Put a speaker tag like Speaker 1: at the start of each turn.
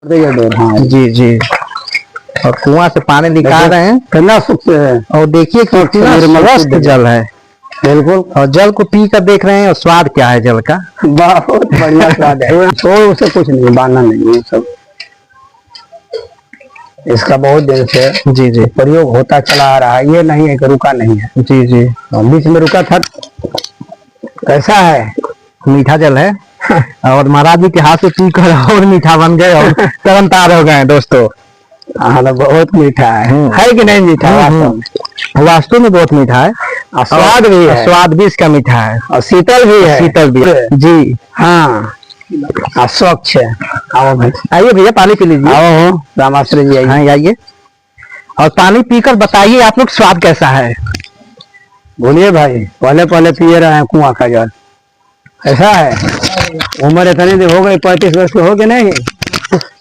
Speaker 1: हाँ
Speaker 2: जी जी। और कुआं से पानी निकाल रहे हैं,
Speaker 1: कितना शुद्ध है।
Speaker 2: और देखिए कितना स्वस्थ जल है।
Speaker 1: बिल्कुल।
Speaker 2: और जल को पी कर देख रहे हैं, और स्वाद क्या है जल का।
Speaker 1: बहुत बढ़िया स्वाद है। तो उसे कुछ नहीं बांधना नहीं है सब। इसका बहुत दिन से
Speaker 2: जी जी
Speaker 1: प्रयोग होता चला आ रहा है, ये नहीं है कि रुका नहीं है।
Speaker 2: जी जी।
Speaker 1: बीच में रुका था। कैसा है?
Speaker 2: मीठा जल है। और महाराज जी के हाथ से पी कर और मीठा बन गए और तरन तार हो गए दोस्तों।
Speaker 1: हाँ तो बहुत मीठा है कि नहीं मीठा?
Speaker 2: वास्तव में बहुत मीठा है।
Speaker 1: और स्वाद भी है।
Speaker 2: स्वाद भी इसका मीठा है,
Speaker 1: और शीतल भी है।
Speaker 2: शीतल भी है जी।
Speaker 1: हाँ स्वच्छ है। आओ भाई,
Speaker 2: आइए भैया पानी पी लीजिए।
Speaker 1: आओ रामाश्री जी आइए।
Speaker 2: हाँ आइए, और पानी पीकर बताइए आप लोग स्वाद कैसा है।
Speaker 1: बोलिए भाई, पहले पहले पिए रहे हैं कुआं का जल। ऐसा है? उम्र इतनी हो गई, 35 वर्ष के हो गए नहीं?